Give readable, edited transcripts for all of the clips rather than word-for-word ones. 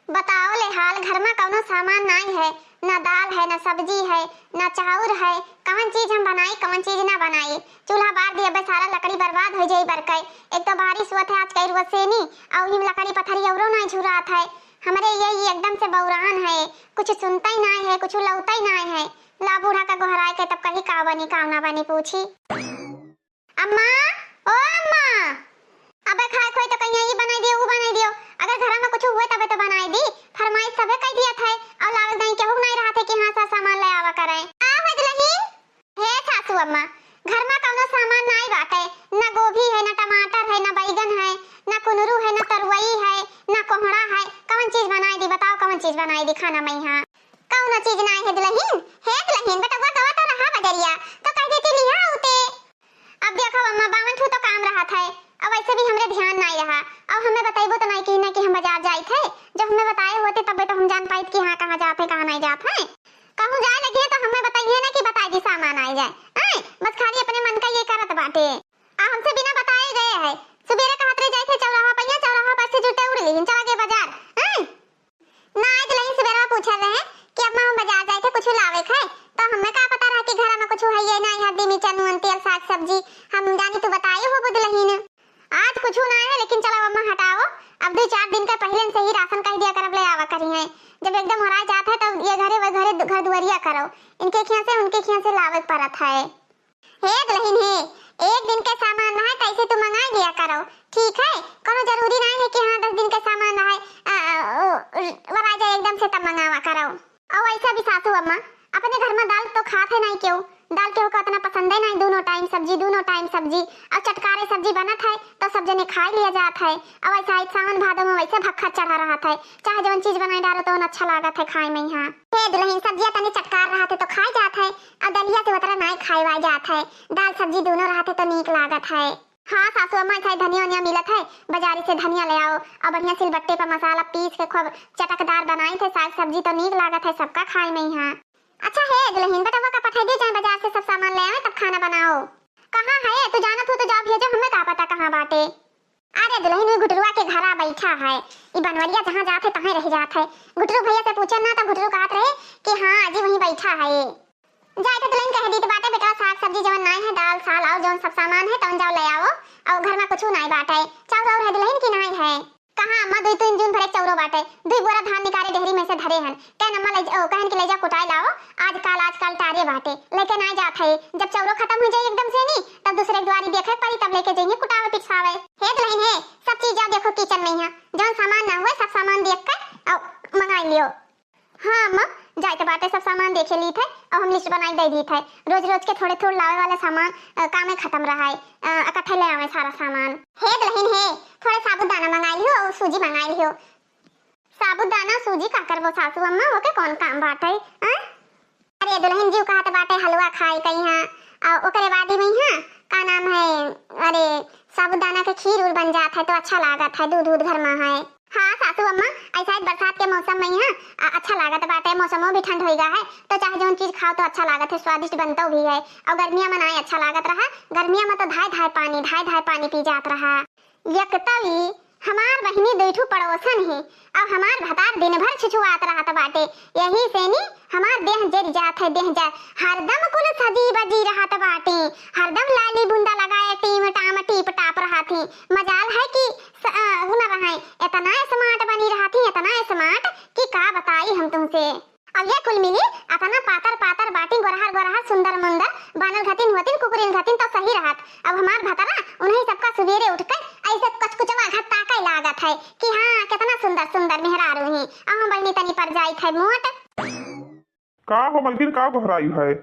बताओ ले हाल घर में कौनो सामान नहीं है, ना दाल है, ना सब्जी है, ना चाउर है। कौन चीज हम बनाई कौन चीज ना बनाई। चूल्हा बार दिया बे, सारा लकड़ी बर्बाद हो जाई बरकै। एक तो बारिश हुआ था आज कई रोज से नहीं, और हिम लकड़ी पत्थरी औरो नहीं झुरात है। हमारे ये एकदम से बौरान है, कुछ सुनता ही नहीं है, कुछ लौता ही नहीं है। ला बूढ़ा का गोहराय के तब कहीं का बनी का ना बनी पूछी। अम्मा, ओ अम्मा, अबे खाए खोई तो कहीं ये बनाई दियो वो बनाई दियो। अगर घर में कुछ हुए तबे तो बनाई दी। फरमाइश सबे कह दिया था और लावे नहीं केहू नहीं रहा थे कि हां सा सामान ले आवा करे। आ बदलहीन हे सासू अम्मा, घर में कौनो सामान नहीं बाटे। ना गोभी है, ना टमाटर है, ना बैगन है, ना कुनरू है, ना तरुई है, ना कोहड़ा है। कौन चीज बनाई दी बताओ, कौन चीज बनाई दी खाना में यहां? कौनो चीज नहीं है दुल्हीन। हे दुल्हीन बेटा वो कवा तो रहा बजरिया तो कह देती लिया होते। अब देखो अम्मा, 52 तो काम रहा था, अब वैसे भी हमरे ध्यान नहीं रहा। अब हमें बताइबो तो नहीं कि ना कि हम बाजार जाए थे। जब हमें बताए होते तब तो हम जान पाई कि हां कहां जाते कहां नहीं जाते हैं। कहूं जाए लगे तो हमें बताइए ना कि बताई दी सामान आ जाए। हैं बस खाली अपने मन का ये करत बाटे। आ हमसे बिना बताए गए है। सुबेरे कहत रहे जाए थे चौराहा पहिया, चौराहा पर से जुटे उड़ ली चला गए बाजार। हैं ना आज नहीं सुबेरे पूछा रहे कि अब हम बाजार जाए थे कुछ लावे थे, तो हमें का पता रहा कि घर में कुछ है ये नहीं, हल्दी मिर्चा नून तेल साग सब्जी हम जानी तो बताए हो बुदलहीन। आज कुछ ना है लेकिन चलो अम्मा हटाओ। अब 2-4 दिन का पहले से ही राशन कह दिया करब ले आवा करी है। जब एकदम हराए जाता है तो ये घरे व घरे घर दुआरिया करो, इनके खिया से उनके खिया से लावे पड़त है। हे दुल्हन हे, एक दिन के सामान ना है कैसे तू मंगा लिया करो, ठीक है? कोनो जरूरी नहीं है कि हां 10 दिन का सामान है वरा जाए एकदम से तब मंगावा करो। और ऐसा भी सासू अम्मा अपने घर में दाल तो खाते नहीं क्यों? दाल के को इतना पसंद है नहीं, दोनों टाइम सब्जी और चटकारे सब्जी बनत है तो सब जने खा लिया जात है। अब ऐसा सावन भादो में वैसे भक्खा चढ़ा रहा था, चाहे जवन चीज बनाई डालो तो अच्छा लागत है खाए में। यहाँ हे दुल्हन सब्जियां तनी चटकार रहा तो खाए जात है, और दलिया से उतना नहीं खाए जात है। दाल सब्जी दोनों रहते तो नीक लागत है। हाँ सासू अम्मा ऐसा धनिया वनिया मिलत है, बाजारी से धनिया ले आओ और बढ़िया सिलबट्टे पर मसाला पीस के खूब चटकदार बनाई थे। साग सब्जी तो नीक लागत है सबका खाए में यहाँ। अच्छा है दुल्हन बेटा वो का पठा दे जाए बाजार से सब सामान ले आवे तब खाना बनाओ। कहां है तू जानत हो तो जाओ भेजो, हमें का पता कहां बाटे। अरे दुल्हन वो गुटरुआ के घरा बैठा है, ई बनवरिया जहां जाते तहां रह जात है। गुटरू भैया से पूछे ना तो गुटरू कहत रहे कि हां अजी वहीं बैठा है। जाए तो दुल्हन कह दी तो बाटे बेटा साग सब्जी जवन नहीं है दाल साल और जवन सब सामान है तवन जाओ ले आओ, और घर में कुछ नहीं बाटे। चाउर और है दुल्हन की नहीं है? कहां अम्मा 2-3 जून भरे चौरो बाटे, 2 बोरा धान निकाले ढेरी में से धरे हन। कहन अम्मा ले कहन के ले जा कुटाई लाओ, आजकल टारे बाटे लेके ना जात है। जब चौरो खत्म हो जाए एकदम से नहीं तब दूसरे द्वारी देखे पड़ी तब लेके जाइए कुटावे पिछावे। हे दुल्हन हे सब चीज जाओ देखो किचन में यहाँ जौन सामान ना हुए सब सामान देख कर और मंगा लियो। हाँ अम्मा जाए तो बाटे सब सामान देखे ली थे और हम लिस्ट बनाई दे दी थे। रोज रोज के थोड़े थोड़े लावे वाला सामान काम खत्म रहा है, इकट्ठे ले आवे सारा सामान। हे दुल्हन हे थोड़े साबुदाना मंगाई लियो और सूजी मंगाई लियो। साबुदाना सूजी का करबो सासू अम्मा ओके कौन काम बाटे? अरे दुल्हन जी कहत बाटे हलवा खाई कहीं हां और ओकरे बाद में हां का नाम है, अरे साबुदाना के खीर उर बन जात है तो अच्छा लागत है, दूध घर में है। हाँ सासू अम्मा ऐसा बरसात के मौसम में यहाँ अच्छा लागत बाटे, मौसमों भी ठंड होइगा है तो चाहे जो चीज खाओ तो अच्छा लागत है, स्वादिष्ट बनता भी है। और गर्मियां में नहीं अच्छा लागत रहा, गर्मियां में तो धाय पानी पी जात रहा। यकतवी हमार बहिनी बैठू पड़ोसन है और हमार भतार दिन भर छुछुआत रहत बाटे, यही से नी हमार देह जर जात है, देह जा हरदम कुल सजी बजी रहत बाटे, हरदम लाली बुंदा लगाए टीम टाम टीप टाप रहती। मजाल है कि न रहे इतना स्मार्ट बनी रहती, इतना स्मार्ट कि का बताई हम तुमसे। अब ये कुल मिली इतना पातर बाटी गोरहर सुंदर मुंदर बनल घतिन होतिन कुकुरिन घतिन तो सही रहत। अब हमार भतरा उन्हीं सबका सवेरे उठकर ऐसे कचकुचवा घट्टा के लागत है कि हाँ कितना सुंदर मेहरारू है। अब हम बहनी तनी पर जाई थे मोट का हो मलकिन का घबराई है?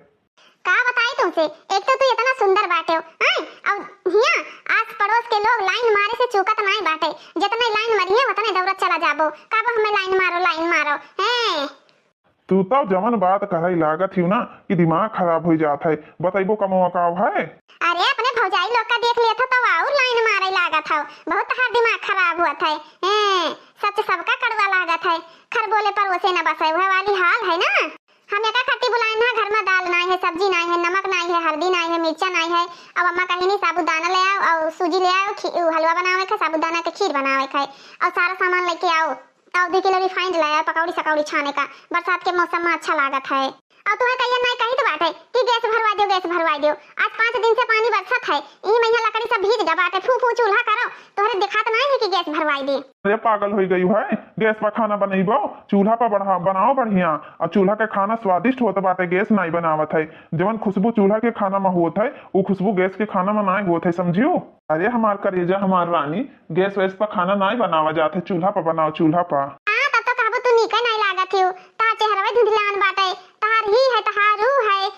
का बताई तुमसे, एक तो तू इतना सुंदर बाटे हो अब हिया आस पड़ोस के लोग लाइन मारे से चूकत नहीं बाटे, जितने लाइन मारिए उतने दौड़त चला जाबो। काबो हमें लाइन मारो हैं। तू तो जमन बात कहई लागत ही ना कि दिमाग खराब हो जात है, बताइबो कमवा का है? अरे अपने भौजाई लोग का देख लिया था तो और लाइन मारे लागत है, बहुत हर दिमाग खराब हुआ था। हैं सच सबका कड़वा लागत है, खर बोले पर वैसे न बसे वह वाली हाल है ना। हम एका खट्टी बुलाए ना, घर में दाल नहीं है, सब्जी नहीं है, नमक नहीं है, हल्दी नहीं है, मिर्चा नहीं है। अब अम्मा कहीं नहीं साबुदाना ले आओ और सूजी ले आओ, हलवा बनावे का साबुदाना के खीर बनावे का और सारा सामान लेके आओ आधे किलो रिफाइंड लाया पकौड़ी सकौड़ी छाने का, बरसात के मौसम में अच्छा लागत है। और तुम्हें कहिए नहीं कही तो बात है कि गैस भरवा दो गैस भरवा दो। आज 5 दिन से पानी बरसत है, ई महीना लकड़ी सब भीज गया बाटे, फू फू चूल्हा करो तोहरे दिखात नहीं है कि गैस भरवाई दी। अरे पागल हो गई है, गैस पर खाना बनैबो चूल्हा पर बनाओ बढ़िया, और चूल्हा के खाना स्वादिष्ट होता बाटे, गैस नहीं बनावत है। जवन खुशबू चूल्हा के खाना में होत है वो खुशबू गैस के खाना में नहीं होत है, समझियो। अरे हमार करेजा हमार रानी, गैस वैस पर खाना नहीं बनावा जाते, चूल्हा पर बनाओ चूल्हा पर। हां तब तो कहबो तू निके नहीं लागत हो, ता चेहरा धुंधलान बाटे, तार ही है तहारू है,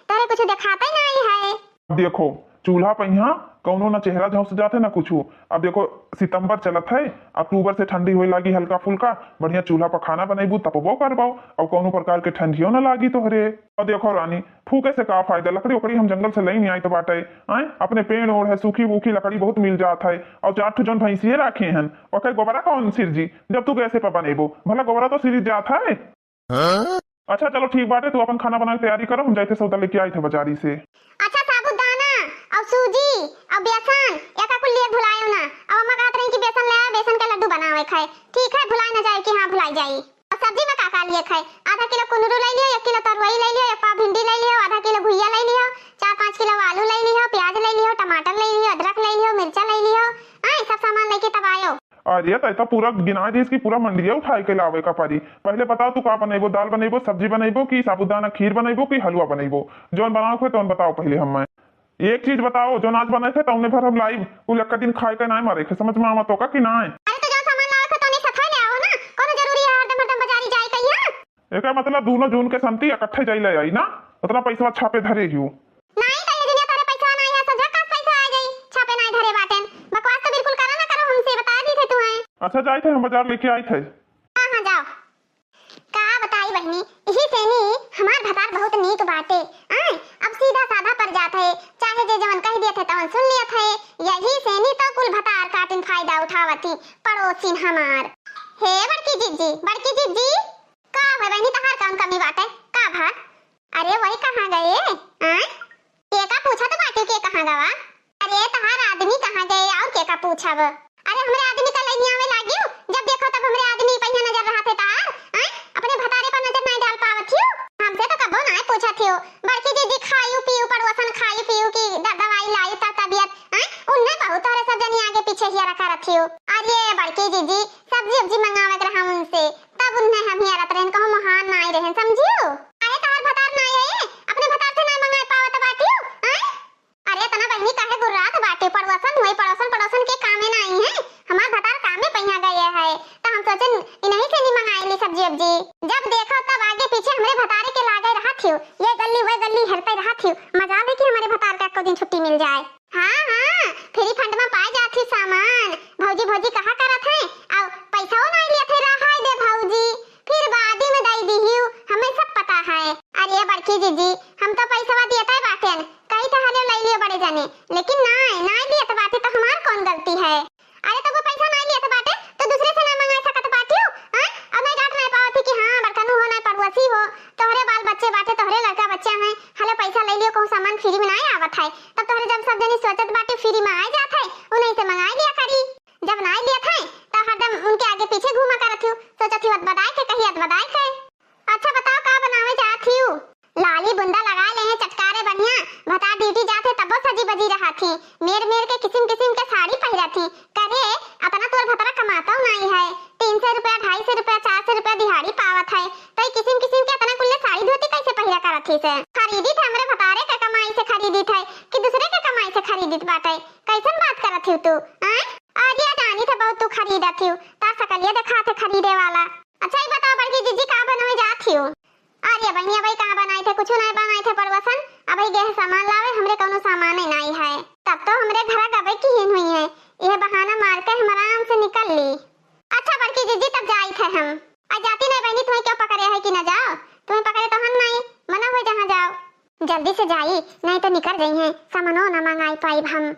तेरे कुछ दिखाता ही नहीं है। देखो चूल्हा पर यहाँ कौनो ना चेहरा झौस जाते ना कुछ। अब देखो सितंबर चलत है, अक्टूबर से ठंडी होए लागी हल्का फुल्का, बढ़िया चूल्हा पर खाना बनेबू तपबो करबाओ, और कौनो प्रकार के ठंडियो ना लागी तोहरे। और देखो रानी फूके से का फायदा, लकड़ी उकड़ी हम जंगल से नहीं आई तो बाटे आए, अपने पेड़ ओढ़ है सूखी वूखी लकड़ी बहुत मिल जात है, और 4 जौन भैंसिए राखे हन, और कई गोबरा कौन सिर जी जब तू गैसे पर बनेबो, भला गोबरा तो सिर जात है। अच्छा चलो ठीक बाटे, तू अपन खाना बनाने की तैयारी करो, हम जाते सौदा लेके आई थे बाजारी से। अच्छा साबुदाना और सूजी और बेसन एका कुल लिए भुलायो ना, और अम्मा कहत रही कि बेसन ले आ, बेसन के लड्डू बनावे खाए, ठीक है भुलाई ना जाए कि हां भुलाई जाई। और सब्जी में का लिए खाए, आधा किलो कुंदरू ले लियो, 1 किलो तरुई ले लियो, 1 पाव भिंडी ले लियो, आधा किलो भुइया ले लियो, 4-5 किलो आलू ले लियो, प्याज ले लियो, टमाटर ले लियो, अदरक ले लियो, मिर्चा ले लियो, सब सामान लेके तब आयो। अरे तो पूरा गिना दी, इसकी पूरा मंडिया उठाई के लावे का पारी। पहले बताओ तू का बनेबो, दाल बनेबो, सब्जी बनेबो कि साबुदाना खीर बनेबो कि हलवा बनेबो, जोन बनाओ थे तो बताओ पहले। हम एक चीज बताओ, जो आज बनाए थे तो भर हम लाइव कुल एक दिन खाए के नहीं मारे थे, समझ में आवत होगा कि नहीं? अरे तो जो सामान लाओ थे तो नहीं सफाई ले आओ ना, कोनो जरूरी है हरदम हरदम बाजारी जाए कहिया। एका मतलब दोनों जून के संती इकट्ठे जाई ले आई ना, उतना पैसा छापे धरे हियो नहीं तो ये दुनिया तारे पैसा नहीं है, सजा का पैसा आ जाई, छापे नहीं धरे बाटेन, बकवास तो बिल्कुल करा ना करो, हमसे बता दी थे तुम्हें। अच्छा जाए थे हम बाजार लेके आए थे। हां जाओ। का बताई बहनी, यही से नी हमार भतार बहुत नीक बाटे, अब सीधा साधा पर जात है, चाहे जे जवन कह दिए थे तवन सुन लिया थे, यही से नी तो कुल भतार काटिन फायदा उठावती पड़ोसिन हमार। हे बड़की जीजी का है बहनी, तहार कौन कमी बाटे का भा? अरे वही कहां गए के का पूछा तो बाटे के कहां गवा? अरे तहार आदमी कहां गए और के का पूछब? अरे हमरे आदमी का लइया आवे लागियो, जब देखो तब हमरे आदमी पहिया नजर रहा थे तार, अपने भतारे पर नजर नहीं डाल पावत थियो, हमसे तो कबो नहीं पूछा थियो। बड़की दीदी खायू पीयू पड़ोसन खायू पीयू की दवाई लाई ता तबियत उन्ने बहुत तोरे सब जनी आगे पीछे हिया रखा रथियो। अरे बड़की दीदी सब्जी उब्जी मंगावे के रहा उनसे, तब उन्ने हम हिया रत रहन, कहो महान नहीं रहन, समझियो। अरे तार भतार नहीं है, अपने भतार से नहीं मंगाए पावत बाटियो। अरे तना बहनी काहे गुर्रात बाटे, पड़ोसन हुई पड़ोसन के कामे नहीं है, हमार भतार कामे पहिया गए है, तो हम सोचन इन्हीं से नहीं मंगाई ली सब्जी उब्जी। जब देखो तब आगे पीछे हमरे भतारे के लागे रहा थियो, ये गली वह गली हेरते रहा थियो, मजा ले कि हमारे भतार का को दिन छुट्टी मिल जाए। हां फ्री फंड में पाए जाती सामान, भौजी कहा करत है, और पैसा नहीं लिए थे रहा दे भौजी, फिर बाद में दई दीहियो, हमें सब पता है। अरे बड़की जीजी हम तो पैसा दिए थे बाटेन, कई तो हले ले लियो बड़े जाने, लेकिन नहीं लिए तो बाटे तो हमार कौन गलती है? अरे तो वो पैसा नहीं लिए तो बाटे तो दूसरे से ना मंगा सकत बाटियो, अब मैं डांट नहीं पावत कि हां बड़कनु हो ना पड़ोसी हो, तोहरे बाल बच्चे बाटे, तोहरे लड़का बच्चा है, हले पैसा ले लियो, कहूं सामान फ्री में नहीं आवत है, तब तोहरे जब सब जनी सोचत बाटे फ्री में आ जात है, उन्हीं से मंगा लिया करी, जब नहीं लिया था तो हरदम उनके आगे पीछे घूमा करत थियो, सोचत थियो बदाई के कहियत बदाई के। अच्छा बताओ का बनावे जात थियो? लाली बुंदा लगा ले हैं चटकारे बढ़िया, भता ड्यूटी जाते तब सजी बजी रहा थी, मेर के किस्म के साड़ी पहिरा थी, करे अपना तोर भतरा कमाता नहीं है, 300 रुपया 250 रुपया 400 रुपया दिहाड़ी पावत है, तो किस्म के अपना कुल्ले साड़ी धोती कैसे पहिरा करत थी से? खरीदी थे हमरे भतारे के कमाई से खरीदी थे कि दूसरे के कमाई से खरीदी बाटे, कैसन बात करत थी तू? आज या जानी थे बहुत तू खरीदा थी, ता सकलिए देखा थे खरीदे वाला। अच्छा ये बताओ बड़की जीजी का बनावे जात थियो? अरे बहनिया भाई कहां बनाए थे, कुछ नहीं बनाए थे पड़ोसन, अब ये सामान लावे हमरे कोनो सामान ही नहीं है, तब तो हमरे घर गबे की हिन हुई है, यह बहाना मार के हम आराम से निकल ली। अच्छा बड़की जीजी तब जाई थे हम, आज जाती नहीं बहनी, तुम्हें क्यों पकड़े है कि न जाओ, तुम्हें पकड़े तो हम नहीं, मना हुए जहां जाओ, जल्दी से जाई नहीं तो निकल गई है, सामानो न मंगाई पाई हम।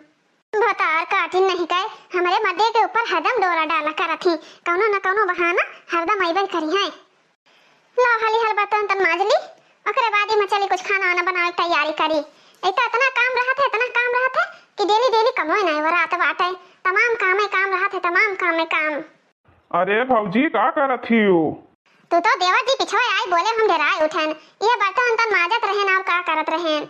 भतार काटिन नहीं कहे, हमारे मर्दे के ऊपर हरदम डोरा डाला करत ही, कौनो न कौनो बहाना हरदम आइबल करी है। ला हाली हर बर्तन तन माजली, ओकरे बाद में चली कुछ खाना वाना बनावे की तैयारी करी, इतना काम रहा था कि डेली कमोय नहीं वरात बाटे, तमाम काम में काम रहा था, तमाम काम में काम। अरे भौजी का करत हियो? तू तो देवर जी पिछवा आई बोले हम डराए उठन ये बर्तन तन माजत रहेन और का करत रहेन।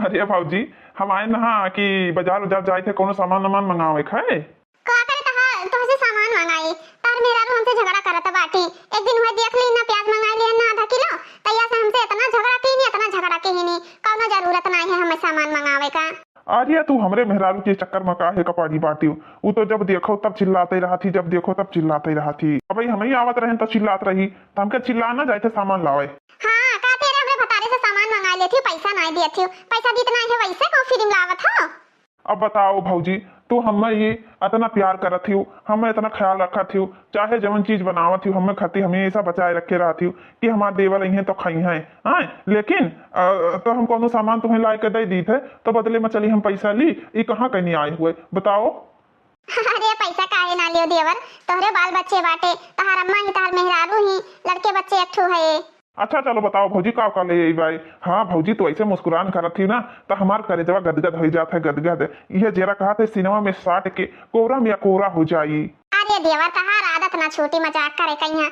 अरे भौजी हम आए ना कि बाजार उजार जाए थे कोनो सामान वामान मंगावे खाए। का करे तो से सामान मंगाई तार मेरा रू हमसे झगड़ा करत बाटी। एक दिन हुए देख ली ना प्याज मंगाई लिया ना आधा किलो तैया से हमसे इतना झगड़ा की नहीं इतना झगड़ा की नहीं कौनो जरूरत नहीं है हमें सामान मंगावे का। अरे तू हमरे मेहरारू के चक्कर में काहे कपाड़ी बाटी? वो तो जब देखो तब चिल्लाते रहा थी, जब देखो तब चिल्लाते रहा थी। अब भाई हमें आवत रहे तो चिल्लात रही तो हमके चिल्लाना जाए थे सामान लावे। हाँ का तेरे हमरे भतारे से सामान मंगा लेती पैसा नहीं दिए थी पैसा जितना है वैसे को फिल्म लावत हो। अब बताओ भौजी तू हमें ये इतना प्यार करत थी, हमें इतना ख्याल रखा थी, चाहे जवन चीज बनावत थी हमें खाती हमेशा बचाए रखे रहा थी कि हमारे देवर इन्हें तो खाई है। लेकिन तो हम कोनो सामान तुम्हें ला के दे दी थे तो बदले में चली हम पैसा ली, ये कहाँ कहीं आए हुए बताओ। अरे पैसा काहे ना लियो देवर तोहरे बाल बच्चे बाटे तहार अम्मा ही तहार मेहरारू ही लड़के बच्चे एकठो है। अच्छा चलो बताओ भौजी का ले भाई। हाँ भौजी तो ऐसे मुस्कुरान करत थी ना तो हमार करेजवा गदगद हो जाता है गदगद। यह जरा कहा थे सिनेमा में साट के कोरा में कोरा हो जाई। अरे देवर तहार आदत ना छोटी मजाक करे कहीं।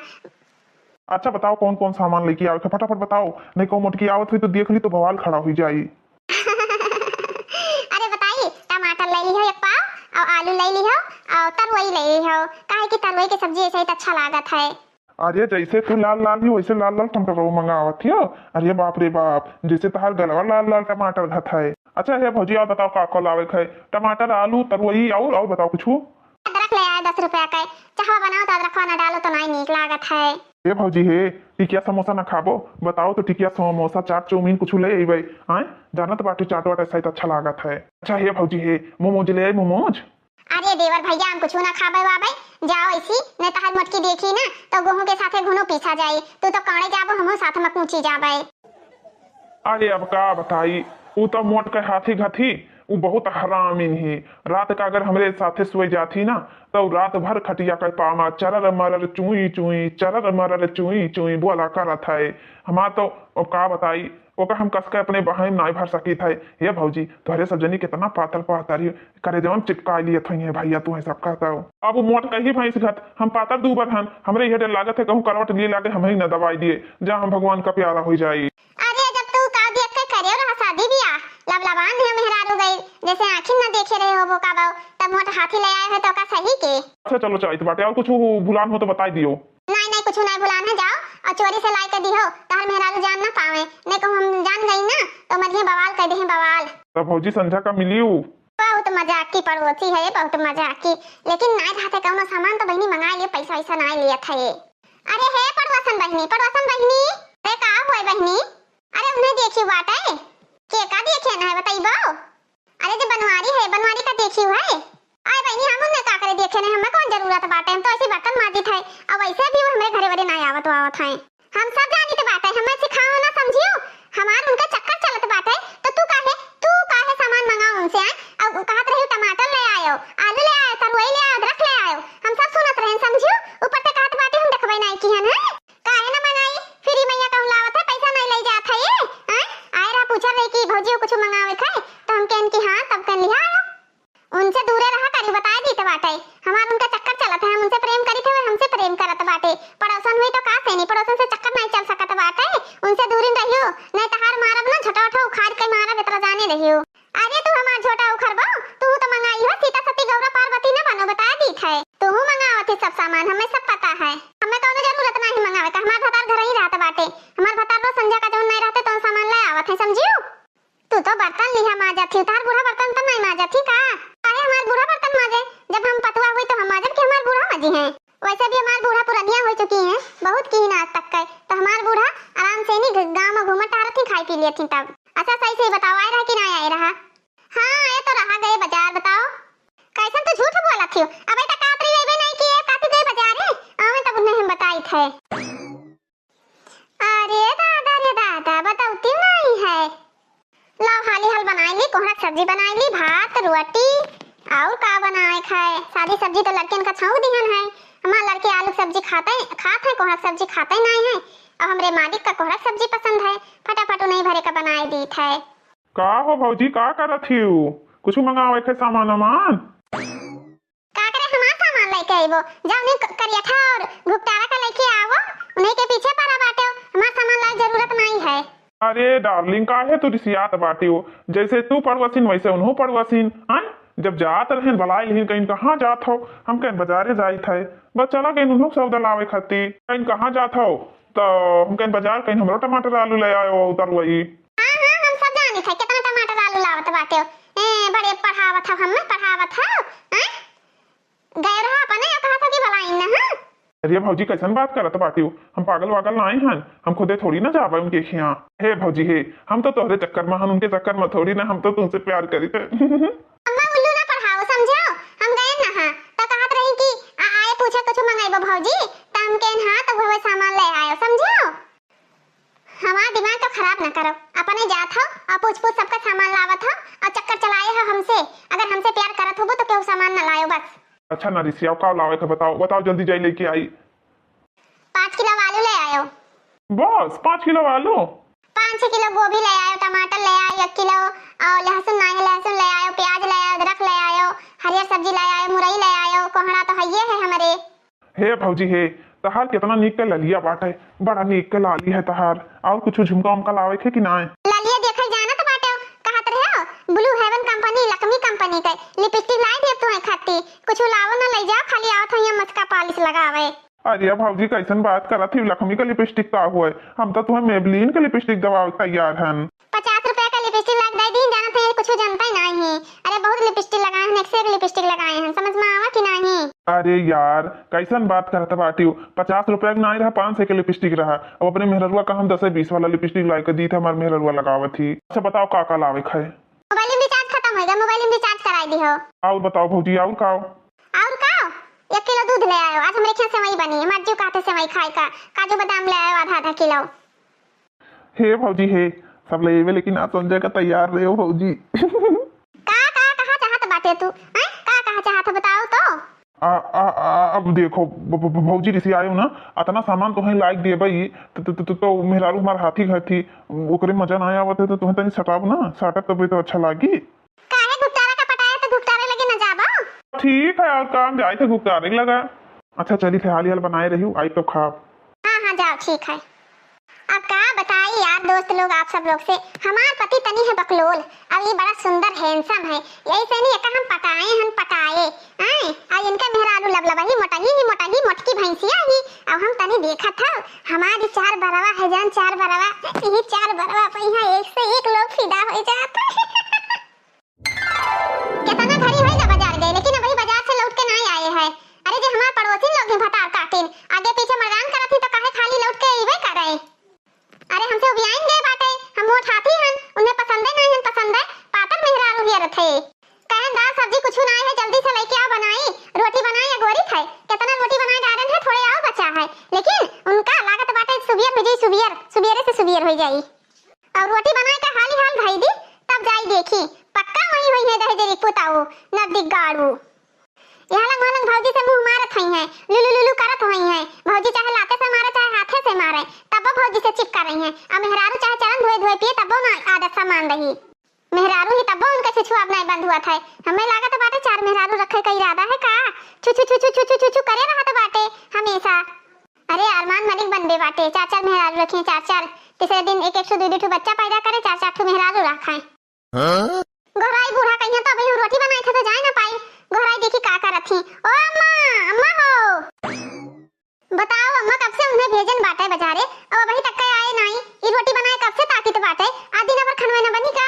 अच्छा बताओ कौन कौन सामान लेके आओ फटाफट बताओ, नहीं को मोटकी आवत हुई तो देख ली तो बवाल खड़ा हो जाई। अरे बताइए टमाटर ले ली हो एक पाव और आलू ले ली हो और तरोई ले ली हो काहे कि तरोई की सब्जी ऐसे ही अच्छा लागत है। अरे जैसे तू लाल लाल ही वैसे लाल लाल टमाटर मंगावत थी। अरे बाप रे बाप जैसे तहार गलवा लाल लाल टमाटर घत है। अच्छा है भौजी आप बताओ का लावे है? टमाटर आलू तरोई और बताओ कुछ। अदरक ले आए 10 रुपया का चाह बनाओ तो अदरक ना डालो तो नहीं नीक लागत है। ए भौजी हे टिकिया समोसा ना खाबो? बताओ तो टिकिया समोसा चाट चाउमीन कुछ ले अइबै। हाँ जानत बाटी चाट वाट ऐसा अच्छा लागत है। अच्छा हे भौजी हे मोमोज ले आई मोमोज। अरे देवर भैया हम कुछ ना खाबे वाबे जाओ ऐसी नहीं तहार मोटकी देखी ना तो गेहूं के साथे घुनो पीछा जाई तू तो काणे जाबो हमो साथ में कूची जाबे। अरे अब का बताई वो तो मोट के हाथी घथी वो बहुत हरामीन ही। रात का अगर हमरे साथे सोई जाती ना तो रात भर खटिया कर पामा चरर मरर चुई चुई चरर मरर चुई चुई बोला करत है। हमार तो अब का बताई ओका हम कसके अपने बहन नाई भर सकी थे। ये भौजी तोहरे सब जनी कितना पातल पातल करे जवन चिपका लिए थे भैया तू है सब कहता हो। अब मोट कही भैंस घट हम पातल दूबर हन हमरे ये लागत है कहूँ करवट लिए लागे हम ही न दवाई दिए जहाँ हम भगवान का प्यारा हो जाये। अरे जब तू का देख के करे रहा शादी बियाह लबलबान है मेहरारू गई जैसे आँखिन न देखे रहे हो वो का बाऊ तब मोट हाथी ले आए है तो का सही के। अच्छा चलो चाहिए बाटे और कुछ भुलान हो तो बताई दियो। नहीं नहीं कुछ नहीं भुलान है जाओ और चोरी से लाई के दिहो तार मेहरारू जान ना पावे नहीं को हम जान गई ना तो मरिए बवाल कर दे बवाल। तब भौजी संध्या का मिलियो बहुत मजाक की पड़ोसी है बहुत मजाक की लेकिन नहीं रहते कौनो सामान तो बहनी मंगा लिए पैसा वैसा नहीं लिया था ये। अरे हे पड़ोसन बहनी अरे का होए बहनी अरे उन्हें देखी बात है के का देखे ना है बताइबो। अरे जो बनवारी का देखी है आए बहनी हम ने का करे देखे नहीं हमें कौन जरूरत बाटे हम तो ऐसे बर्तन माजित है और वैसे भी वो हमारे घरे वरे नहीं आवत है हम सब जानी तो बात है हमें सिखाओ ना समझियो हमार उनका चक्कर चलत बात है तो तू काहे सामान मंगाओ उनसे अब कहत रही टमाटर ले आयो आलू ले आयो तरोई ले आयो अदरक ले आयो हम सब सुनत रहे समझियो ऊपर से कहत बाटे हम देखबै नहीं की है काहे ना मंगाई फ्री मैया कहूं लावत है पैसा नहीं ले जात है ये आए रहा पूछा रही कि भौजी कुछ मंगावे खाए तो हम कहन की हां तब कन लिया उनसे दूरे रहा करी बता दी तो बाटे हमार उनका चक्कर चलत है हम उनसे प्रेम करी थे हमसे प्रेम करत बाटे पड़ोसन हुई तो का से नहीं पड़ोसन से चक्कर नहीं चल सकत बाटे उनसे दूरी रहियो नहीं तो हार मारब ना झटा उखाड़ के मारब इतना जाने रहियो। अरे तू हमार झोटा उखड़बो तू तो मंगाई हो सीता सती गौरा पार्वती ने बनो बता दी थे तू मंगावत है सब सामान हमें सब पता है हमें कोनो जरूरत नहीं मंगावे का हमार भतार घर ही रहत बाटे हमार भतार रो संध्या का जौन नहीं रहते तो सामान ले आवत है समझियो। तू तो बर्तन लिहा माजा थी तार बूढ़ा बर्तन तो नहीं माजा थी का अरे हमार बूढ़ा बर्तन माजे जब हम पतवा हुई तो हम माजब के हमार बूढ़ा माजी हैं वैसे भी हमार बूढ़ा पुरानिया हो चुकी हैं बहुत की आज तक का तो हमार बूढ़ा आराम से नहीं गांव में घूमत आ रही खाई पी लिए थी तब। अच्छा सही से बताओ आए रहा कि नहीं आए रहा? हाँ आए तो रहा गए बाजार बताओ कैसन तो झूठ बोला थी अबे तक कातरी लेबे नहीं किए काती गए बाजार है हमें तब उन्हें हम बताई थे। अरे दादा बताओ क्यों नहीं है लाओ हाली हाल बनाई ली कोहड़ा सब्जी बनाई ली भात रोटी और का बनाए खाए सादी सब्जी तो लड़कियन का छाऊ दिहन है हमारे लड़के आलू सब्जी खाते हैं कोहड़ा सब्जी खाते नहीं है और हमरे मालिक का कोहड़ा सब्जी पसंद है फटाफट नहीं भरे का बनाए दी थे। का हो भौजी का करत हियो कुछ मंगावे के सामान का करे हमार सामान लेके आइबो। जाओ ने करियठा और घुकटारा का लेके आवो, उन्हीं के पीछे पड़ा बाटे। हमार सामान लायक जरूरत नहीं है। अरे डार्लिंग काहे तू रिसियात बाटी हो? जैसे तू पड़वसीन वैसे उन्हों पड़वसीन। हाँ जब जात रहें बलाई लेकिन कहीं कहाँ जात हो? हम कहीं बाजारे जाइत है, बस चला कहीं उन्हों सौदा लावे खातिर। कहीं कहाँ जात हो? तो हम कहीं बाजार कहीं हमरो टमाटर आलू ले आयो उतर वही। हाँ हाँ हम सब जानी थे कितना टमाटर आलू लावत बाटे। बड़े पढ़ावत हो, हमें पढ़ावत हो। हैं गए रहा अपने कहा था कि भलाई ना। हाँ अरे भौजी कैसन बात करत बाटी हो? हम पागल वागल ना आए हन, हम खुदे थोड़ी ना जाबे उनके यहाँ। हे भौजी हे, हम तो तोहरे चक्कर में हन, उनके चक्कर में थोड़ी ना। हम तो तुमसे प्यार करी थे। अम्मा उल्लू ना पढ़ाओ समझो। हम गए ना हाँ तो कहत रही कि आए पूछे कुछ मंगाइबो भौजी, तो हम कहन हाँ तो वो सामान ले आयो समझो। हमारा दिमाग तो खराब ना करो, अपने जात हो और पूछ पूछ सबका सामान लावत हो और चक्कर चलाए हो हमसे। अगर हमसे प्यार करत हो तो क्यों सामान ना लायो बस। अच्छा ना रिसिया का लावे का बताओ बताओ जल्दी जाई लेके आई। 5 किलो आलू ले आयो। बस 5 किलो आलू? 5 किलो गोभी ले आयो, टमाटर ले आयो 1 किलो और लहसुन नहीं है लहसुन ले आयो, प्याज ले आयो, अदरक ले आयो, हरियर सब्जी ले आयो, मुरई ले आयो, कोहड़ा तो हइये है हमारे। हे भौजी हे, तहार कितना नीक के ललिया बाटे, बड़ा नीक के लाली है तहार। और कुछ झुमका उमका लावे के कि ना? ललिया देखे जाना तो बाटे कहत रहे हो blue heaven company Lakshmi company के लिपस्टिक लाई दे तुम्हें खाती। कुछ लावो ना ले जाओ, खाली आवत हो यहाँ मस्का पॉलिश लगावे। अरे भौजी कैसन बात करत थी? लक्ष्मी का लिपस्टिक का हुआ है? हम तो तुम्हें मेबलिन के लिपस्टिक दबावे तैयार हन। 50 रुपए का लिपस्टिक लग दे दी जाना थे, कुछ जानता ही नहीं। अरे बहुत लिपस्टिक लगाए हैं, एक से एक लिपस्टिक लगाए हैं, समझ में आवा कि नहीं? अरे यार कैसन बात करता बाटी हो? 50 रुपया का नहीं रहा, 500 के लिपस्टिक रहा। अब अपने मेहरुआ का हम 10-20 वाला लिपस्टिक ला के दी था, हमारे मेहरुआ लगावत थी। अच्छा बताओ का लावे खाए? मोबाइल में रिचार्ज खत्म हो गया, मोबाइल में रिचार्ज कराई दी हो। और बताओ भौजी और का? और का 1 किलो दूध ले आयो, आज हमारे खेत सेवई बनी है, मर्जी काटे सेवई खाए का। काजू बादाम ले आयो आधा किलो। हे भौजी हे, सब ले लेकिन आप समझे का तैयार रहे हो भौजी। कहाँ चाहत बाटे तू? हैं कहाँ चाहत बताओ तो। अब देखो भौजी रिसी आयो ना, अतना सामान तुम्हें लाइक दिए भाई तो मेहरारू हमार हाथी घर थी, ओकरे मजा ना आवत है तो तुम्हें तनी सटाब ना, साटब तब तो अच्छा लागी। काहे गुप्तारा का पटाया तो गुप्तारे लगे न जाबो। ठीक है यार, काम जाए थे गुप्तारे लगा। अच्छा चली थे हाल बनाए रही हूँ, आई तो खाब। हाँ जाओ ठीक है। अब का बताई यार दोस्त लोग आप सब लोग से, हमार पति तनी है बकलोल, अब ये बड़ा सुंदर हैंडसम है, यही से नहीं हम पटाए हैं। आज इनका मेहरारू लबलबा ही मोटकी भैंसिया ही। अब हम तनी देखा था हमारी 4 बरवा है जान, 4 बरवा, ये 4 बरवा पहिया एक से एक लोग फिदा हो जाता। कितना घड़ी होई ना बाजार गए, लेकिन अभी बाजार से लौट के नहीं आए हैं। अरे जो हमार पड़ोसी लोग हैं भटार काटिन, आगे पीछे मर्दान करत थी तो काहे खाली लौट के इवे करे। अरे हमसे उबियाइन गए बाटे, हम मोट हाथी हन, उन्हें पसंद है पातर मेहरारू हियर थे। कहन दाल सब्जी कुछ नहीं है, जल्दी से लेके आओ बनाई, रोटी बनाई या गोरी थे। कितना रोटी बनाई डारन है, थोड़े और बचा है, लेकिन उनका लागत बाटे सुबियर भेजी, सुबियरे से सुबियर हो जाई। और रोटी बनाई का हाल भाई दी, तब जाई देखी पक्का वही हुई है दहे देरी पुताऊ न दिगाड़ू। यहाँ लंग भौजी से मुंह मारत हई है, लुलु करत हई है। भौजी चाहे लाते से मारे चाहे हाथे से मारे, तब वो भौजी से चिपका रही है। अब मेहरारू चाहे चरण धोए पिए तब वो ना आदत सा मान रही। मेहरारू ही तब वो उनके से छुआ नहीं बंद हुआ था। हमें लागत बाटे 4 मेहरारू रखे का इरादा है का? छु करे रहत बाटे हमेशा। अरे अरमान मलिक बनबे बाटे, 4 मेहरारू रखे, 4 तीसरे दिन 1 से 2 बच्चा पैदा करे, 4 मेहरारू रखा है। गोराई बूढ़ा कहिया तो अभी रोटी बनाई थे तो जाए ना पाई। गोराई देखी का करत थी। ओ अम्मा हो बताओ अम्मा कब से उन्हें भेजन बाटे बाजारे, अब वही तक आए नहीं। ये रोटी बनाए कब से ताकि तो बाटे, आधी नंबर खनवे न बनी का?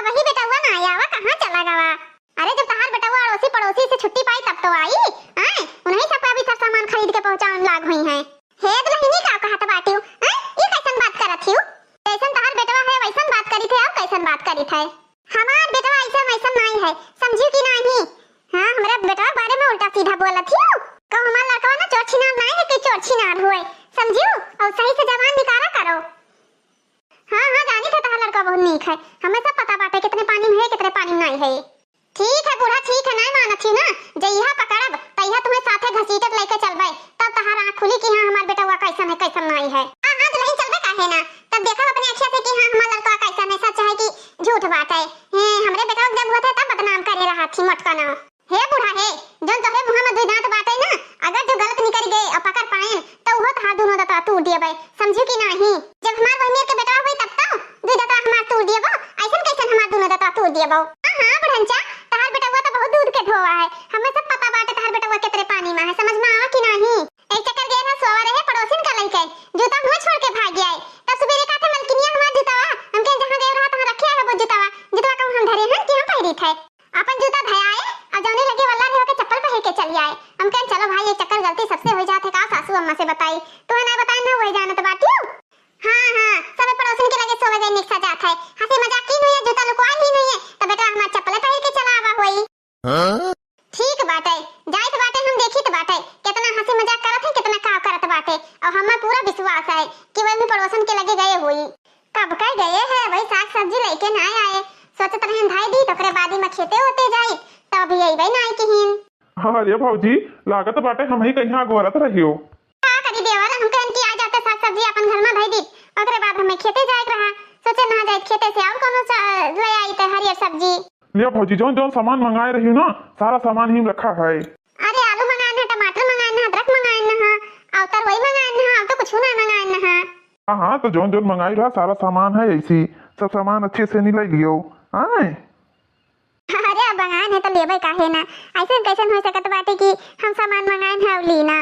वही बेटा हुआ ना आया हुआ, कहां चला गवा? अरे जब तहार बेटा हुआ अड़ोसी पड़ोसी से छुट्टी पाई तब तो आई हैं। उन्हीं सब अभी सब सामान खरीद के पहुंचाने लाग हुई हैं। हे दुल्हनी का कहत बाटी हूं हैं, ये कैसन बात करत थी? कैसन तहार बेटवा है वैसन बात करी थे, अब कैसन बात करी थे? हमार बेटवा ऐसा वैसा नहीं है, समझियो कि नहीं? हां हमरा बेटवा बारे में उल्टा सीधा बोलत थी। कहो हमार लड़का ना चोरछिनार नहीं है कि चोरछिनार हुए, समझियो? और सही से जबान निकाला करो। हां जानी थे तहार लड़का बहुत नीक है, हमें सब पता बाटे कितने पानी में है कितने पानी में नहीं है। ठीक है बूढ़ा ठीक है, नहीं मानत थी ना, जइहा पकड़ब तइहा तुम्हें साथे घसीटत लेके चलबे, तब तहार आंख खुली कि हां हमार बेटवा कैसन है कैसन नहीं है। हां दुल्हन चलबे काहे ना, तब देखब अपने आंखें से कि हां हमार लड़का कैसन है, सच है कि झूठ बात है। हमरे बेटा जब हुआ था तब बदनाम करे रहा थी मटका ना। हे बूढ़ा हे, जन तोहरे मुंह में 2 दांत बाटे ना, तोड़ दिए भाई, समझो कि नहीं? जब हमार बहनिया के बेटा हुई तब तो दूध दतवा हमार तोड़ दिए बो, ऐसन कैसन हमार दोनों दतवा तोड़ दिए बो? हां बुढ़ंचा, तहार बेटा हुआ तो बहुत दूध के धोवा है, हमें सब पता बाटे तहार बेटा हुआ कितने पानी में है, समझ में आवा कि नहीं? एक चक्कर गए ना सोवा रहे पड़ोसिन का लइके, जूता हुआ छोड़ के भाग गया है, तब सवेरे का थे मलकिनिया हमार जूतावा, हमके जहां गए रहा तहां रखिया है वो जूतावा, जूतावा का हम धरे हैं कि हम पहिरी थे, अपन जूता धयाए और जौने लगे वल्ला रे होके चप्पल पहन के चली आए, हम कहें चलो भाई ये चक्कर गलती सबसे हो जाते का सासू अम्मा से बताई, तो ना बताए ना वही जानत बाटियो। हां सब पड़ोसन के लगे सोवे गए निकसा जात है, हंसी मजाक की नहीं है, जूता लुकवा ही नहीं है, तो बेटा हमार चप्पल पहन के चला आवा होई। ठीक बाटे, जाइत बाटे हम देखित बाटे, कितना हंसी मजाक करत है, कितना का करत बाटे, और हमार पूरा विश्वास है कि वही में पड़ोसन के लगे गए होई। कब का गए है वही साग सब्जी लेके ना आए, सोचत रहे धाई दी तो करे बादी में खेते होते जाई, तब यही भाई ना आई किहिन। हाँ रे भौजी, लागत बाटे हम ही कहीं गोरत रहियो। का करी देवर, हम कहन कि आ जाते साग सब्जी अपन घर में धई दी, ओकरे बाद हमें खेते जाए रहा, सोचे ना जाए खेते से और कोनो ले आई ते हरियर सब्जी। लिया भौजी, जौन जौन सामान मंगाए रही ना सारा सामान ही रखा है। अरे आलू मंगाए ना, टमाटर मंगाए ना, अदरक मंगाए ना, अवतर वही मंगाए ना, अब तो कुछ ना मंगाए ना। हाँ तो जौन जौन मंगाई रहा सारा सामान है, ऐसी सब सामान अच्छे से नहीं ले लियो। आए अरे अब मंगाए है तो लेबे काहे ना, ऐसे कैसन हो सकत बाटे कि हम सामान मंगाए है और लीना।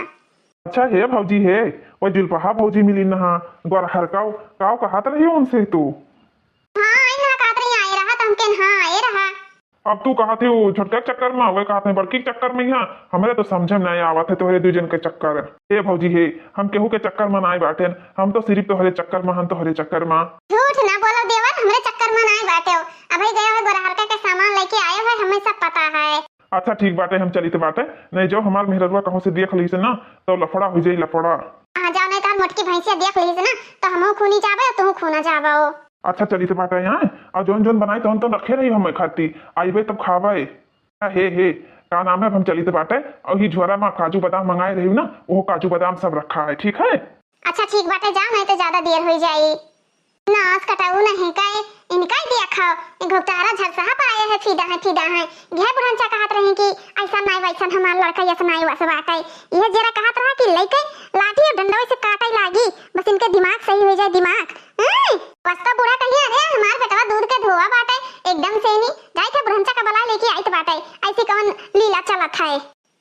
अच्छा है भौजी है, वो जुलपहा भौजी मिली ना गोर हरकाव काव कहत रही उनसे तू। हां आई ना कहत रही आए रहा, तो हम केन हां आए रहा। अब तू कहा थी वो छोटका चक्कर में वे कहते हैं बड़की चक्कर में यहाँ हमारे तो समझ में नहीं आवत है तोहरे दूजन के चक्कर। ए भौजी है, हम केहू के चक्कर में नहीं बाटे, हम तो सिर्फ तोहरे चक्कर में, हम तोहरे चक्कर में। झूठ ना बोलो देवर, हमरे चक्कर में नहीं बाटे हो, अभी गए हो गोरहरका के सामान लेके आए हो, हमें सब पता है। अच्छा ठीक बाटे, हम चली तो बाटे, नहीं जो हमार मेहरवा कहूँ से देख ली से ना तो लफड़ा हो जाई लफड़ा। हां जाओ नहीं तो मोटकी भैंसिया देख ली से ना तो हमहू खूनी जाबे तू खूना जाबो। अच्छा चली तो बाटे यहाँ, और जोन जोन बनाई तो रखे रही हमें खाती, आईबे तब खावे। हे का नाम है, हम चली तो बाटे, और ही झोरा में काजू बादाम मंगाए रही ना, वो काजू बादाम सब रखा है, ठीक है? अच्छा ठीक बाटे, जाओ नहीं तो ज्यादा देर हो जाई। नास कटाऊ नहीं काए इनका ही दिया खाओ, घोटारा झरसहा पाए है, फीदा है घे बुढ़ंचा कहत रहे कि ऐसा नहीं वैसा हमार लड़का ऐसा नहीं वैसा बाटे, ये जरा कहत रहा कि लेके लाठी और डंडा से काटे लागी, बस इनके दिमाग सही हो जाए दिमाग। पस्ता बूढ़ा कहिए अरे हमार बेटवा दूध के धोवा बाटे एकदम से नहीं जाई थे बुढ़ंचा का बला लेके आई तो बाटे, ऐसी कौन लीला चलत है?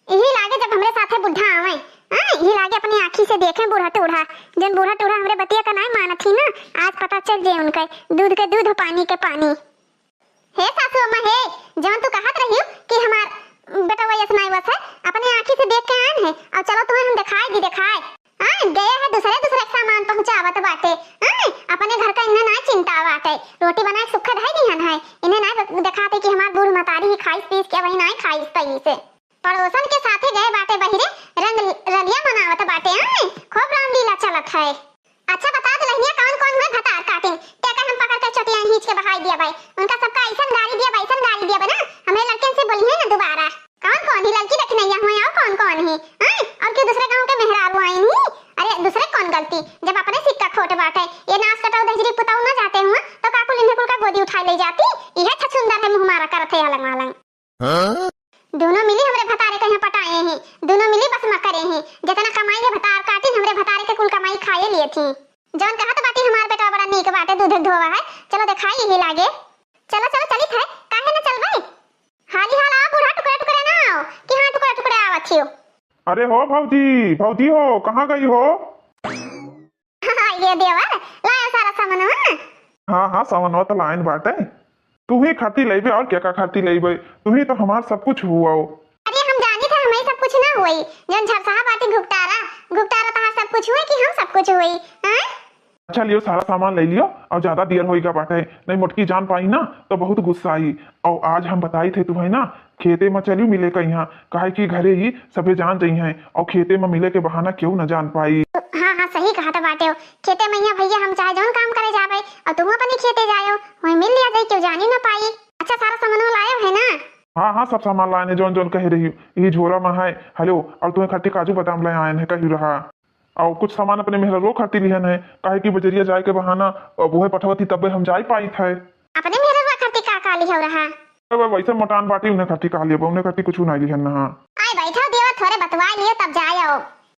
यही लागे जब हमरे साथे बुढ़ा आवे, यही लागे अपनी आँखी से देखे बूढ़ा टूढ़ा, जन बूढ़ा टूढ़ा हमरे बतिया का नहीं मानत थी ना, आज पता चल जाए उनके दूध के दूध पानी के पानी। हे सासू अम्मा हे, जवन तू कहत रही कि हमार बेटा वही नहीं बस है, अपनी आँखी से देख के आन है, और चलो तुम्हें हम दिखाए गए है दूसरे सामान पहुंचावत बाटे, अपने घर का इन्हें ना चिंता बाटे, रोटी बनाए सुखा धाई दिहन है, इन्हें ना दिखाते कि हमार बूढ़ मतारी ही खाइस पीस के वही नहीं खाइस तई से। पड़ोसन के साथे गए बाटे बहिरे रंग रलिया मनावत बाटे, खूब रामलीला चलत है। अच्छा बता दे लहनिया कौन कौन है भतार काटिन, टेका हम पकड़ के चटिया खींच के बहाई दिया भाई, उनका सबका ऐसा गाली दिया भाई ना, हमें लड़के से बोलिए ना दोबारा कौन ही लड़की रखी नहीं हुई और कौन ही और के दूसरे गांव के मेहरारू आई नहीं, अरे दूसरे कौन गलती, जब अपने सिक्का खोट बाटे, ये नाच कटाऊ दहजरी पुताऊ ना जाते हुआ तो काकुल इन्हें कुल का गोदी उठा ले जाती, यह छछुंदर है मुंह मारा करत है अलग अलग। दोनों मिली हमरे भतारे कहीं पटाए हैं, दोनों मिली बस मकरे हैं, जितना कमाई है भतार काटी हमरे भतारे के कुल कमाई खाए लिए थी। जौन कहा तो बाटी हमार बेटा बड़ा नीक बाटे दूध धोवा है, चलो दिखाई यही लागे, चलो चली थे काहे ना चल भाई, हाली हाल आओ बूढ़ा टुकड़े ना आओ कि हां टुकड़े आवत छियो। अरे हो भौजी हो, कहाँ गई हो? ये देवर लाया सारा सामान। हाँ सामान तो लाइन बाटे, तू ही खाती लेबे और क्या खाती लेबे, तू ही तो हमार सब कुछ हुआ हो। अरे हम जानी थे हमें सब कुछ ना हुई, जन झरसहा बाटी घुकतारा तहां सब कुछ हुई कि हम सब कुछ हुई हैं? अच्छा लियो सारा सामान ले लियो, और ज्यादा देर होएगा बाटे, नहीं मोटकी जान पाई ना तो बहुत गुस्सा आई, और आज हम बताई थे तुम्हें ना खेते में चलियो मिले का यहाँ, काहे कि घरे ही सभी जान रही हैं, और खेते में मिले के बहाना क्यों न जान पाई। हाँ सही कहा था बाटे हो, खेते में यहाँ भैया हम चाहे जौन काम करे जावे और तुम अपने खेते जायो वही मिल लिया जाए, क्यों जानी ना पाई। अच्छा सारा सामान लाए है ना? हाँ सब सामान लाए जौन जौन कह रही यही झोरा में है। हेलो, और तुम्हें खट्टी काजू बादाम ले आए हैं कही रहा, और कुछ सामान अपने मेहररो खाती लिहन है, काहे कि बजरिया जाए के बहाना वो पठवती तब हम जाई पाई थे। अपने मेहररो खाती का काली हो रहा वैसे मोटान बाटी उन्हें खट्टी कहा लिया, उन्हें खट्टी कुछ नहीं लिहन ना। आए बैठा देवा थोड़े बतवा लिए तब जाओ।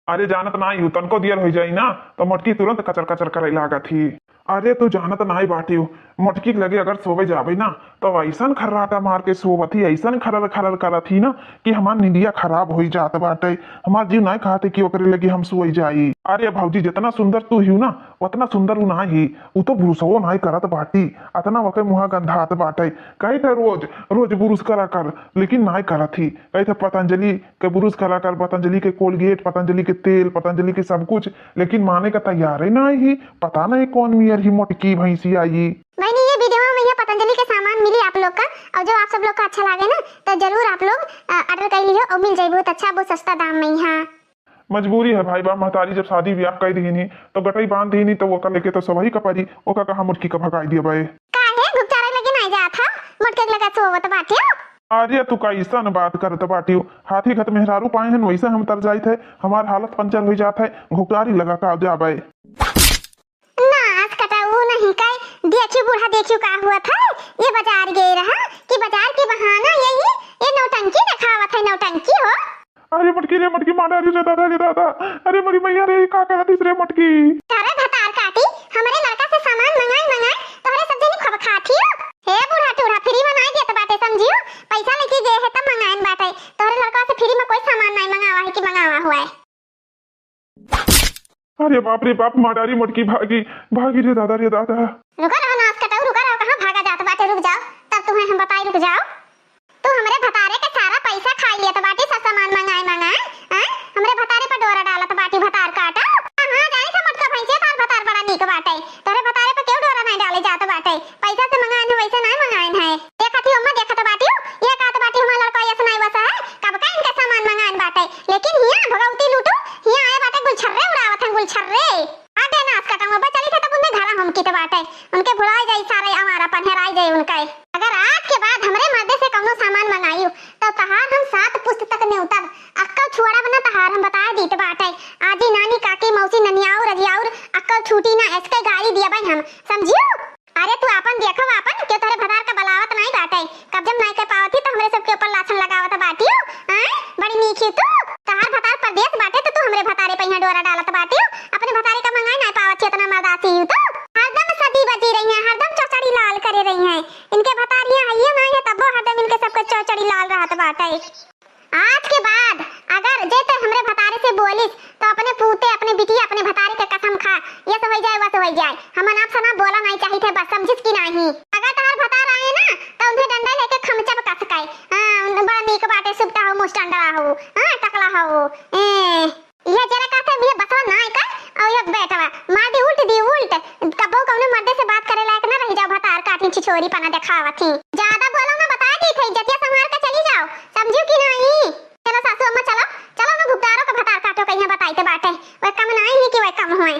अरे जानत नाही हूँ तनको दियर हो जाई ना तो मटकी तुरंत कचर कचर करे लागत ही। अरे तू जानत नाही बाटी हूँ मटकी के लगे अगर सोवे जाबे ना तो ऐसा खर्राटा मार के सोवत ही ऐसा खरर खरर करत ही ना कि हमार निंदिया खराब हो जात बाटे। हमार जीव नहीं खाते कि ओकरे लगे हम सोई जाई। अरे भौजी जितना सुंदर तू ही ना उतना सुंदर उ नाही ही। उ तो बुरुसवो नहीं करत बाटी अतना वके मुहा गंधात बाटे। कही थे रोज रोज बुरुस करा कर लेकिन नहीं करत ही। कही थे पतंजलि के बुरुस करा कर पतंजलि के कोलगेट पतंजलि के तेल पतंजलि के सब कुछ लेकिन माने का तैयार ही नहीं ही। पता नहीं कौन मियर ही मोटकी भैंसी आई। मैंने ये वीडियो में ये पतंजलि के सामान मिली आप लोग का और जो आप सब लोग का अच्छा लगे ना तो जरूर आप लोग ऑर्डर कर लीजिए और मिल जाए बहुत अच्छा बहुत सस्ता दाम में यहाँ। मजबूरी है भाई बाप महतारी जब शादी ब्याह कर दी नहीं तो गटई बांध दी नहीं तो वो का लेके तो सवही का परी ओका कहा मुटकी का भगाई दिया भाई। काहे गुप्तारा लगे नहीं जा था मुटके लगा सोवत बाटे। अरे तू कैसा न बात करत बाटी हाथी खत मेहरारू पाए हैं वैसे हम तर जाए थे हमार हालत पंचर हो जाता है घुटारी लगा का जाबे ना आज कटा वो नहीं कई देखियो बूढ़ा देखियो का हुआ था ये बाजार गए रहा कि बाजार के बहाना यही ये नौटंकी दिखावा था नौटंकी हो। अरे मटकी मारा रे दादा अरे मरी मैया रे का करत इस रे मटकी तारा भतार काटी हमारे लड़का से सामान मंगाए तोहरे सब जनी खब खाती हो। हे बूढ़ा टूढ़ा फ्री में नहीं देत बाटे समझियो पैसा लेके गए है तब मंगाएन बाटे तोहरे लड़का से फ्री में कोई सामान नहीं मंगावा है कि मंगावा हुआ है। अरे बाप रे बाप मारारी मटकी भागी रे दादा रुका रहो नाच कटाऊ रुका रहो कहां भागा जात बाटे रुक जाओ तब तुम्हें हम बताई रुक जाओ। तू हमरे भतारे के सारा पैसा खा लिया तो बाटी सब सामान मंगाए हैं हमरे भतारे पर डोरा डाला तो बाटी भतार काटा हां जाने से मटका भैंसे तार भतार बड़ा नीक बाटे तोरे भतारे पर क्यों डोरा नहीं डाले जात बाटे पैसा से मंगाए हैं वैसे नहीं मंगाए हैं। देखती अम्मा देखत बाटी ये कात बाटी हमार लड़का ऐसा नहीं वसा है कब का इनका सामान मंगाए बाटे लेकिन हिया भगवती लूटू हिया आए बाटे गुलछर्रे उड़ावत हैं गुलछर्रे आटे नाच कटाऊंगा बचली थे तब उन्हें घरा हम की बाटे उनके भुलाए जाई सारे हमारा पन्हराई जाई उनका। अगर आज के बाद हमरे मर्दे से कौनो सामान मंगाइयो तो तहार हम 7 पुस्त तक ने उतर अक्कल छुड़ा बना तहार हम बता दीत बाटे आजी नानी काकी मौसी ननियाऊ रजियाऊ अक्कल छूटी ना ऐसे गाली दिया भाई हम समझियो। अरे तू अपन देखो अपन क्यों तेरे भतार का बलावत नहीं बाटे कब जब नहीं कर पावती तो हमरे सबके ऊपर लाछन लगावत बाटियो हैं बड़ी नीची तू तहार भतार परदेश बाटे तो तू हमरे भतारे पे यहां डोरा डालत बाटियो अपने भतारे का मंगाई नहीं पावत इतना मर्दासी तो हरदम सदी बजी रही है हरदम चौचड़ी लाल करे रही है इनके भतारियां आइए नहीं है तब हरदम इनके सबके चौचड़ी लाल रहत बाटे। आज के बाद अगर जेते हमरे भतारे से बोलिस तो अपने पूते अपने बिटिया अपने भतारे के कसम खा ये तो हो जाए वो तो हो जाए हमन आप सना बोला नहीं चाहिए थे बस समझिस की नहीं। अगर तहार भतार आए ना तो उन्हें डंडा लेके खमचा पे कस काई हां बड़ा नीक बाटे सुपटा हो मुस्टंडा हो हां टकला हो ये जरा कहते ये बसवा ना का और ये बेटवा मार दी उल्ट कबो कौनो मर्दे से बात करे लायक ना रह जाओ भतार काठी छिछोरी पना दिखावत थी ज्यादा बोलो ना बता दी थे जतिया संहार के चली जाओ समझियो कि नहीं। चलो सासू अम्मा चलो ना भुगतारो का भतार काटो कहीं बताई ते बाटे वे कम नहीं है कि वे कम होए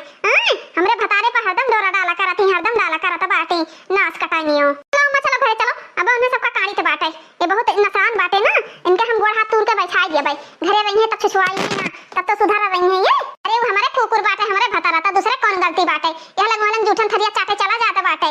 हमरे भतारे पर हरदम डोरा डाला करत ही हरदम डाला करत बाटे नाच कटानियो। चलो अम्मा चलो घरे चलो अब उन्हें सबका काड़ी ते बाटे ये बहुत इंसान बाटे ना इनके हम गोड़ हाथ तूर के बैठा दिया भाई घरे रही है तब छिछुआई ना तब तो सुधार रही है ये। अरे वो हमारे कुकुर बाटे हमारे भतारा था दूसरे कौन गलती बाटे यह लग वालन जूठन थरिया चाटे चला जाता बाटे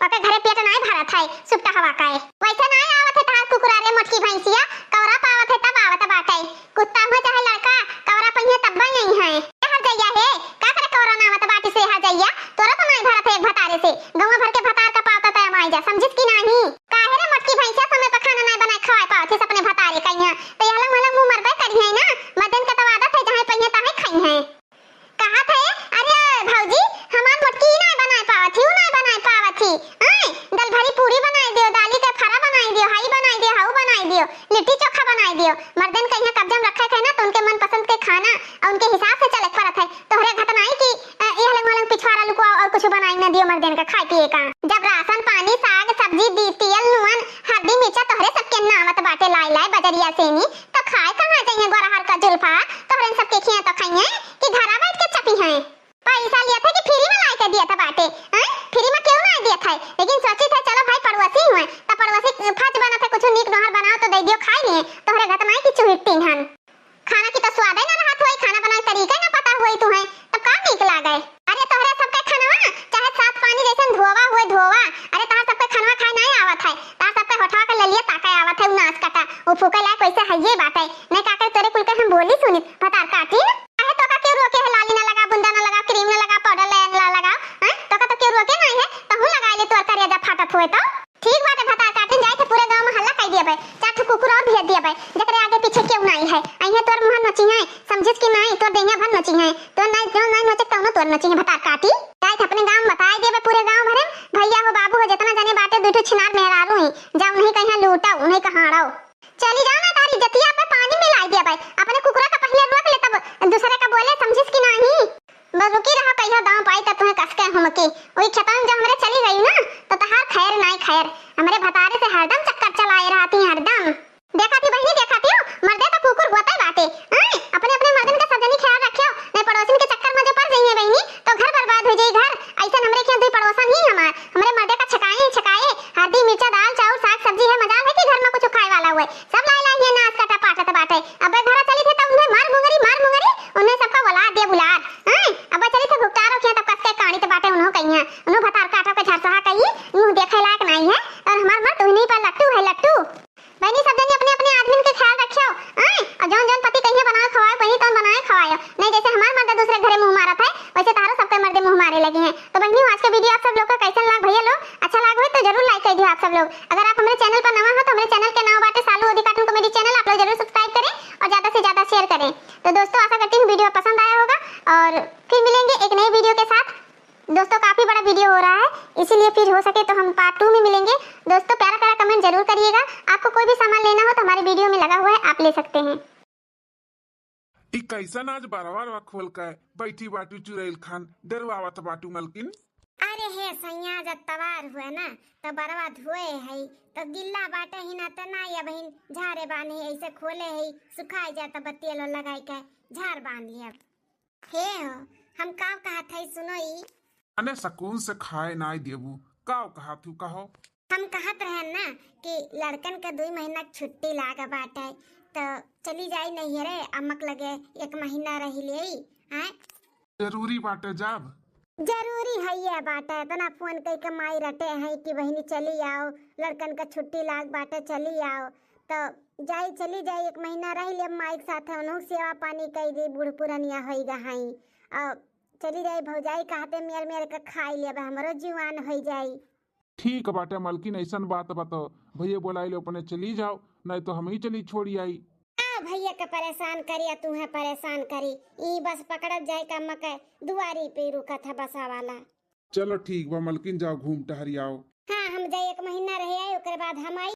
ओके घरे पेट नहीं भरत है सुपटा हवा का वैसे नहीं आवत है तार कुकुरा रे मटकी भैंसिया कौरा पावत है तब आवत बाटे कुत्ता हो चाहे लड़का कौरा पहिए तब नहीं है हर जइया है का करे कौरा ना आवत बाटी से हर जइया तोरा तो नहीं भरत है एक भतारे से गांव भर के भतार का पावत है माई जा समझिस की नहीं काहे रे मटकी भैंसिया समय पर खाना नहीं बनाए खवाए पावत है अपने भतारे कहिया तो यह लग मुंह मरबे करी है ना मदन का तो आदत है जहां पहिए तहां खाई है कहा थे। अरे भौजी हमार मटकी नहीं बनाए पावत थी दल भरी पूरी बनाई दियो दाली का फरा बनाई दियो हाई बनाई दियो हाउ बनाई दियो लिट्टी चोखा बनाई दियो मर्दन कहीं कब्जम रखे थे ना तो उनके मन पसंद के खाना और उनके हिसाब से चले पड़त है तोहरे घटना आई कि यह लग पिछवाड़ा लुको और कुछ बनाई ना दियो मर्दन का खाए पिए का जब राशन पानी साग सब्जी दी तेल नुन हल्दी मिर्चा तोहरे सबके नामत बाटे लाई बजरिया सेनी तो खाए कहां चाहिए गोरहर का जुल्फा तोहरे सबके खिया तो खाइए कि घरा बैठ के चपी हैं पैसा लिया था कि फ्री में लाई के दिया था बाटे फ्री में क्यों नहीं दिया था लेकिन सोची थे चलो भाई पड़ोसी हुए तो पड़ोसी फज बना था कुछ नीक नहर बनाओ तो दे दियो खाई लिए तोहरे घटना की चुहिट्टी हन खाना की तो स्वाद ना रहत होई खाना बनाए तरीका ना पता होई तुहे तब का नीक लागे। अरे तोहरे सबके खानवा चाहे साफ पानी जैसे धोवा अरे तहां सबके खानवा खाए नहीं आवत है तहां सबके होठवा के ललिए ताके आवत है नाच कटा वो फूके लायक वैसे है ये बात है नहीं काकर तोरे कुल के हम बोली सुनी भतार काटी काहे तोर न चाहिए भतार काटी जाए थे अपने गांव बताए देबे पूरे गांव भरे भैया हो बाबू हो जितना जने बाटे दुठो छिनार मेहरारू ही जाओ नहीं कहीं लूटा नहीं कहाड़ो चली जाओ ना तारी जतिया पे पानी मिला दिया भाई अपने कुकरा का पहले रोक ले तब दूसरे का बोले समझिस कि नहीं बस रुकी रहो कहियो दांव पाई तब तुम्हें कसके हमके वही खेतन जब हमरे चली गई ना तो तहार खैर नहीं खैर हमरे भतारे से हरदम चक्कर चलाए रहती हरदम देखा थी बहनी देखा थी मर्दे तो कुकुर होता ही बाटे अपने अपने मर्दन का सजनी ख्याल रखियो नहीं पड़ोसन के चक्कर में जो पड़ जाइए बहनी तो घर बर्बाद हो जाई घर ऐसा हमरे के दुई पड़ोसन ही हमरे मर्दे का छकाए हल्दी मिर्चा दाल चावल साग सब्जी है मजा है कि घर में कुछ खाए वाला हुए सब लाई लाई है नाच काटा पाटत बाटे अब घर चली थे तब उन्हें मार मुंगरी उन्हें सबका बुला दे बुलार अब चली थे भुगतारो किया तब कसके कानी ते बाटे उन्हों कहिया उन्हों भतार काटा के झरसहा कही मुंह देखे लायक नहीं है और हमार मर्द उन्हीं पर लट्टू है लट्टू बहनी सब जने अपने अपने आदमी के ख्याल रखियो और जौन जौन पति कहिए बनाए खवाए बहनी तौन बनाए खवायो नहीं जैसे हमार मर्द दूसरे घरे मुंह मारत है वैसे तारो सबके मर्दे मुंह मारे लगे हैं तो बहनी आज का वीडियो आप सब लोग को कैसा लगा भैया लोग अच्छा लगा हो तो जरूर लाइक कर दियो आप सब लोग अगर आप हमारे चैनल पर नवा हो तो हमारे चैनल के नाम बाटे सालू ओदी कार्टून कॉमेडी चैनल आप लोग जरूर सब्सक्राइब करें और ज्यादा से ज्यादा शेयर करें तो दोस्तों आशा करती हूँ वीडियो पसंद आया होगा और फिर मिलेंगे एक नई वीडियो के साथ दोस्तों काफी बड़ा वीडियो हो रहा है इसीलिए फिर हो सके तो हम पार्ट 2 में मिलेंगे दोस्तों प्यारा प्यारा कमेंट जरूर करिएगा आपको कोई भी सामान लेना हो तो हमारे वीडियो में लगा हुआ है आप ले सकते हैं कैसन आज बारवा खोल के बैठी बाटू चुरैल खान डरवावत बाटू मलकिन अरे हे सैया जब तवार हुए ना तो बरवा धोए है तो गिल्ला बाटे ही ना तो ना या बहन झारे बांधे ऐसे खोले है सुखाई जाता बत्ती लगाई के झार बांध लिया हे हो हम का कहा था सुनो ई अने सकून से खाए नाई देबू काव कहा तू कहो हम कहत रहे ना कि लड़कन के 2 महीना छुट्टी लागा बाटे तो चली जाई नहीं रे अमक लगे 1 महीना रही ले हैं जरूरी बाटे जाब जरूरी है ये बाटे तो ना फोन कई के माई रटे है कि बहनी चली आओ लड़कन का छुट्टी लाग बाटे चली आओ तो जाई चली जाई 1 महीना रही ले माई के साथ उन्हों सेवा पानी कई दी बूढ़ पुरानिया होई गहाई और चली जाई भौजाई कहते मेर के खाई ले हमरो जीवान हो जाई ठीक बाटे मलकिन ऐसन बात बताओ भैया बोलाई लो अपने चली जाओ नहीं तो हम ही चली छोड़ी आई भैया के परेशान करिया तुम्हें परेशान करी ई बस पकड़ब जाए का मके दुआरी पे रुका था बसा वाला चलो ठीक बा मलकिन जाओ घूम टहरी आओ हाँ हम जाए 1 महीना रहे आए ओकर बाद हम आई